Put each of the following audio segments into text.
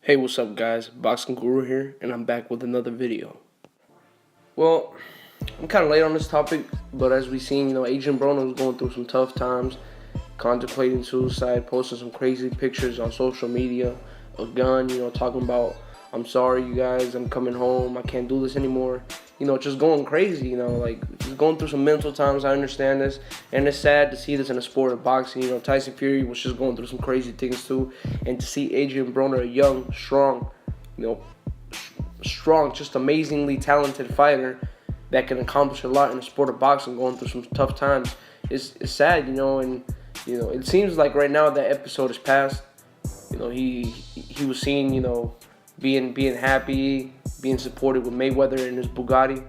Hey, what's up, guys? Boxing Guru here, and I'm back with another video. Well, I'm kind of late on this topic, but as we seen, Adrien Broner was going through some tough times, contemplating suicide, posting some crazy pictures on social media, a gun, talking about, I'm sorry, you guys, I'm coming home, I can't do this anymore. Just going crazy, like just going through some mental times. I understand this, and it's sad to see this in the sport of boxing. Tyson Fury was just going through some crazy things too, and to see Adrien Broner, a young, strong, just amazingly talented fighter that can accomplish a lot in the sport of boxing, going through some tough times, is sad, and it seems like right now that episode is past. He was seen, being happy, being supported with Mayweather and his Bugatti,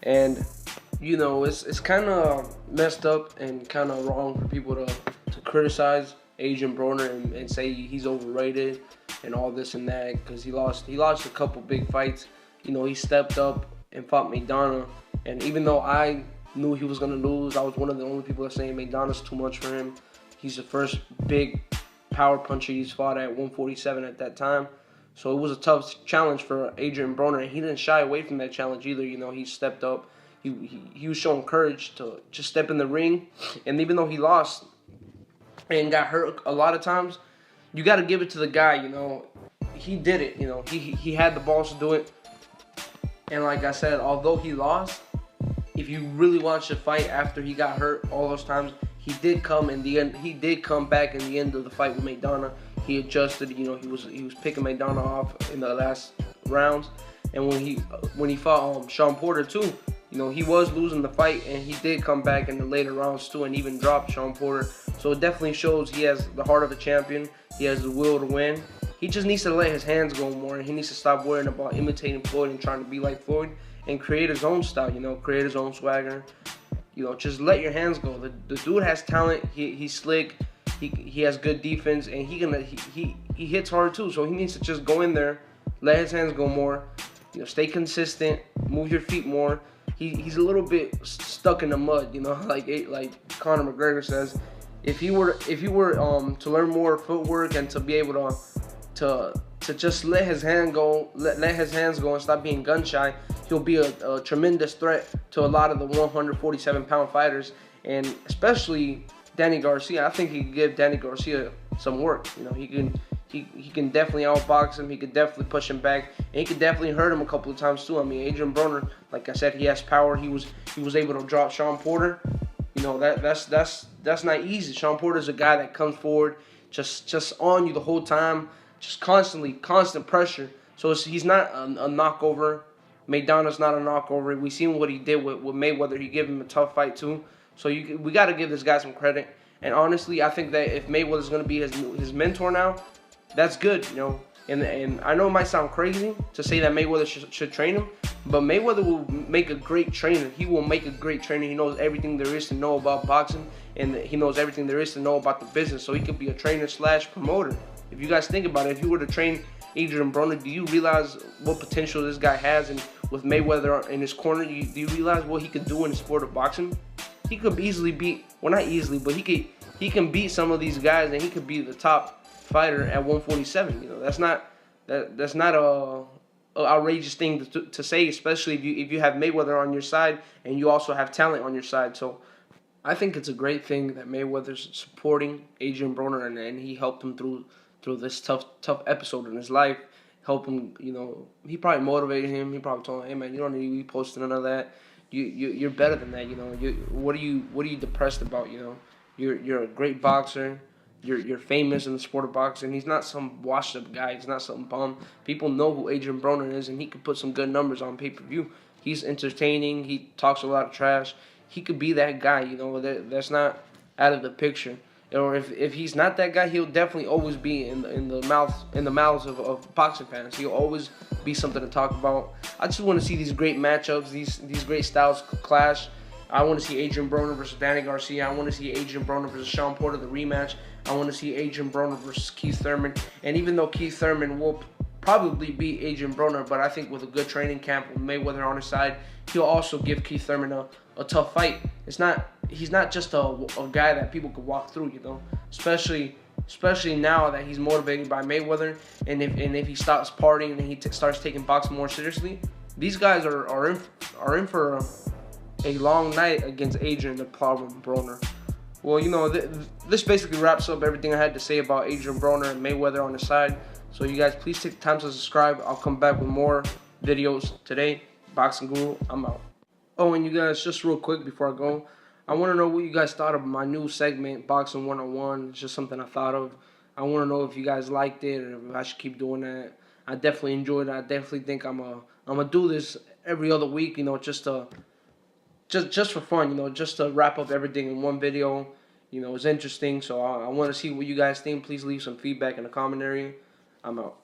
and it's kind of messed up and kind of wrong for people to criticize Adrien Broner and say he's overrated and all this and that, because he lost a couple big fights. He stepped up and fought Maidana, and even though I knew he was gonna lose, I was one of the only people that saying Maidana's too much for him. He's the first big power puncher he's fought at 147 at that time. So it was a tough challenge for Adrien Broner, and he didn't shy away from that challenge either. He stepped up. He was showing courage to just step in the ring, and even though he lost and got hurt a lot of times, you got to give it to the guy. He did it. He had the balls to do it. And like I said, although he lost, if you really watch the fight after he got hurt all those times, he did come in the end. He did come back in the end of the fight with Maidana. He adjusted. He was picking Maidana off in the last rounds. And when he fought Sean Porter too, he was losing the fight, and he did come back in the later rounds too, and even dropped Sean Porter. So it definitely shows he has the heart of a champion. He has the will to win. He just needs to let his hands go more, and he needs to stop worrying about imitating Floyd and trying to be like Floyd, and create his own style. Create his own swagger. Just let your hands go. The dude has talent. He's slick. He has good defense, and he hits hard too. So he needs to just go in there, let his hands go more. Stay consistent, move your feet more. He's a little bit stuck in the mud. Like Conor McGregor says, if he were to learn more footwork and to be able to just let his hands go and stop being gun shy, he'll be a tremendous threat to a lot of the 147-pound fighters, and especially Danny Garcia. I think he could give Danny Garcia some work. He can definitely outbox him. He could definitely push him back, and he could definitely hurt him a couple of times too. Adrien Broner, like I said, he has power. He was able to drop Sean Porter. That's not easy. Sean Porter's a guy that comes forward, just on you the whole time, just constant pressure. So he's not a knockover. Maidana's not a knockover. We seen what he did with Mayweather. He gave him a tough fight too. So we got to give this guy some credit. And honestly, I think that if Mayweather's going to be his mentor now, that's good. And I know it might sound crazy to say that Mayweather should train him, but Mayweather will make a great trainer. He will make a great trainer. He knows everything there is to know about boxing, and he knows everything there is to know about the business. So he could be a trainer / promoter. If you guys think about it, if you were to train Adrien Broner, do you realize what potential this guy has? And with Mayweather in his corner, do you realize what he could do in the sport of boxing? He could easily beat, well, not easily, but he can beat some of these guys, and he could be the top fighter at 147. That's not a outrageous thing to say, especially if you have Mayweather on your side and you also have talent on your side. So I think it's a great thing that Mayweather's supporting Adrien Broner, and he helped him through this tough episode in his life. Help him, he probably motivated him. He probably told him, hey man, you don't need to be posting none of that. You're better than that. What are you depressed about? You're a great boxer. You're famous in the sport of boxing. He's not some washed up guy. He's not some bum. People know who Adrien Broner is, and he could put some good numbers on pay-per-view. He's entertaining. He talks a lot of trash. He could be that guy. That's not out of the picture. Or if he's not that guy, he'll definitely always be in the mouths of boxing fans. He'll always be something to talk about. I just want to see these great matchups, these great styles clash. I want to see Adrien Broner versus Danny Garcia. I want to see Adrien Broner versus Sean Porter, the rematch. I want to see Adrien Broner versus Keith Thurman. And even though Keith Thurman will probably beat Adrien Broner, but I think with a good training camp with Mayweather on his side, he'll also give Keith Thurman a tough fight. He's not just a guy that people could walk through, especially especially now that he's motivated by Mayweather, and if he stops partying and he starts taking boxing more seriously, these guys are in for a long night against Adrien Broner. Well, this basically wraps up everything I had to say about Adrien Broner and Mayweather on the side. So you guys, please take the time to subscribe. I'll come back with more videos today. Boxing Guru, I'm out. Oh, and you guys, just real quick before I go, I want to know what you guys thought of my new segment, Boxing 101. It's just something I thought of. I want to know if you guys liked it or if I should keep doing that. I definitely enjoyed it. I definitely think I'm gonna do this every other week, just for fun, just to wrap up everything in one video. It's interesting, so I want to see what you guys think. Please leave some feedback in the comment area. I'm out.